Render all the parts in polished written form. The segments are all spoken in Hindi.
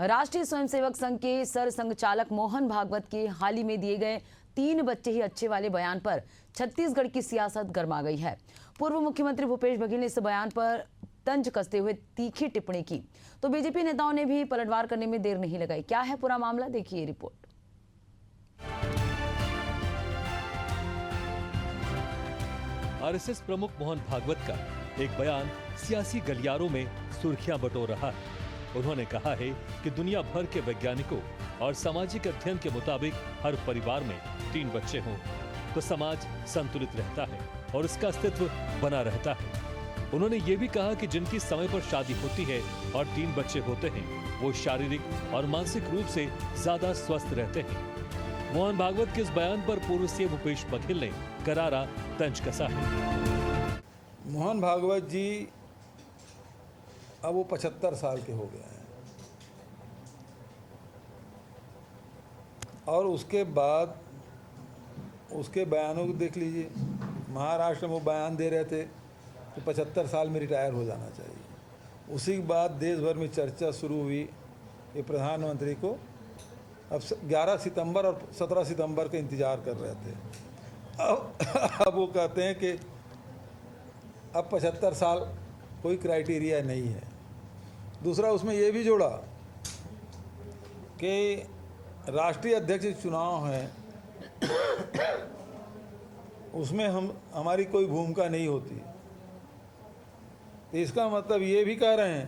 राष्ट्रीय स्वयंसेवक संघ के सरसंघचालक मोहन भागवत के हाल ही में दिए गए 3 बच्चे ही अच्छे वाले बयान पर छत्तीसगढ़ की सियासत गर्मा गई है। पूर्व मुख्यमंत्री भूपेश बघेल ने इस बयान पर तंज कसते हुए तीखी टिप्पणी की, तो बीजेपी नेताओं ने भी पलटवार करने में देर नहीं लगाई। क्या है पूरा मामला, देखिए रिपोर्ट। आरएसएस प्रमुख मोहन भागवत का एक बयान सियासी गलियारों में सुर्खियां बटोर रहा है। उन्होंने कहा है कि दुनिया भर के वैज्ञानिकों और सामाजिक अध्ययन के मुताबिक हर परिवार में 3 बच्चे हों तो समाज संतुलित रहता है और उसका अस्तित्व बना रहता है। उन्होंने ये भी कहा कि जिनकी समय पर शादी होती है और 3 बच्चे होते हैं वो शारीरिक और मानसिक रूप से ज्यादा स्वस्थ रहते हैं। मोहन भागवत के इस बयान पर पूर्व सीएम भूपेश बघेल ने करारा तंज कसा है। मोहन भागवत जी अब वो 75 साल के हो गए हैं और उसके बाद उसके बयानों को देख लीजिए। महाराष्ट्र में वो बयान दे रहे थे कि 75 साल में रिटायर हो जाना चाहिए। उसी के बाद देश भर में चर्चा शुरू हुई कि प्रधानमंत्री को अब 11 सितंबर और 17 सितंबर का इंतज़ार कर रहे थे। अब वो कहते हैं कि अब 75 साल कोई क्राइटेरिया नहीं है। दूसरा उसमें ये भी जोड़ा कि राष्ट्रीय अध्यक्ष चुनाव है, उसमें हमारी कोई भूमिका नहीं होती। तो इसका मतलब ये भी कह रहे हैं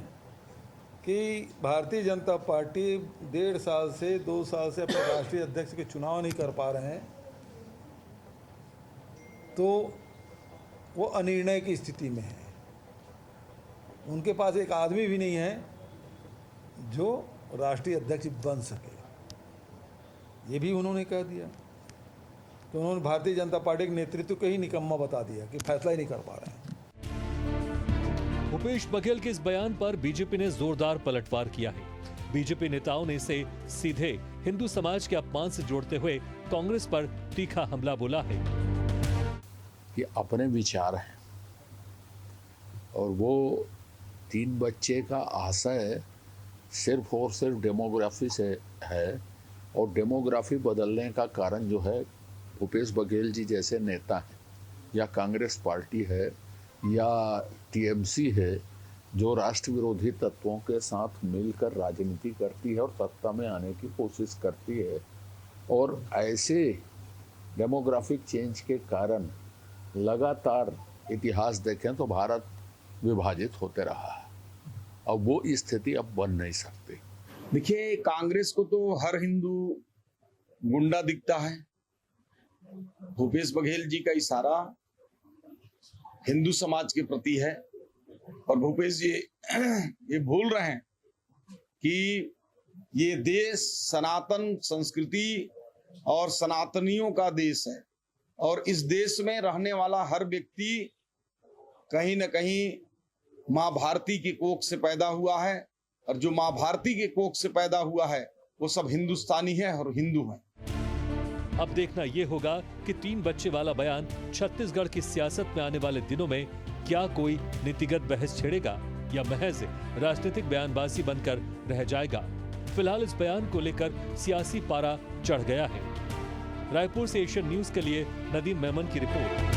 कि भारतीय जनता पार्टी 1.5 साल से 2 साल से अपने राष्ट्रीय अध्यक्ष के चुनाव नहीं कर पा रहे हैं, तो वो अनिर्णय की स्थिति में है। उनके पास एक आदमी भी नहीं है जो राष्ट्रीय अध्यक्ष बन सके। ये भी उन्होंने कह दिया कि उन्होंने भारतीय जनता पार्टी के नेतृत्व को ही निकम्मा बता दिया कि फैसला ही नहीं कर पा रहे हैं। भूपेश बघेल के इस बयान पर बीजेपी ने जोरदार पलटवार किया है। बीजेपी नेताओं ने इसे सीधे हिंदू समाज के अपमान से जोड़ते हुए कांग्रेस पर तीखा हमला बोला है। ये अपने विचार हैं और वो 3 बच्चे का आशय सिर्फ और सिर्फ डेमोग्राफी से है और डेमोग्राफी बदलने का कारण जो है भूपेश बघेल जी जैसे नेता हैं या कांग्रेस पार्टी है या टीएमसी है जो राष्ट्र विरोधी तत्वों के साथ मिलकर राजनीति करती है और सत्ता में आने की कोशिश करती है। और ऐसे डेमोग्राफिक चेंज के कारण लगातार इतिहास देखें तो भारत विभाजित होते रहा है। अब वो स्थिति अब बन नहीं सकती। देखिए, कांग्रेस को तो हर हिंदू गुंडा दिखता है। भूपेश बघेल जी का इशारा हिंदू समाज के प्रति है और भूपेश जी ये भूल रहे हैं कि ये देश सनातन संस्कृति और सनातनियों का देश है और इस देश में रहने वाला हर व्यक्ति कहीं न कहीं माँ भारती की कोख से पैदा हुआ है और जो माँ भारती के कोख से पैदा हुआ है वो सब हिंदुस्तानी है और हिंदू है। अब देखना यह होगा कि 3 बच्चे वाला बयान छत्तीसगढ़ की सियासत में आने वाले दिनों में क्या कोई नीतिगत बहस छेड़ेगा या महज राजनीतिक बयानबाजी बनकर रह जाएगा। फिलहाल इस बयान को लेकर सियासी पारा चढ़ गया है। रायपुर से एशियन न्यूज के लिए नदीम मेमन की रिपोर्ट।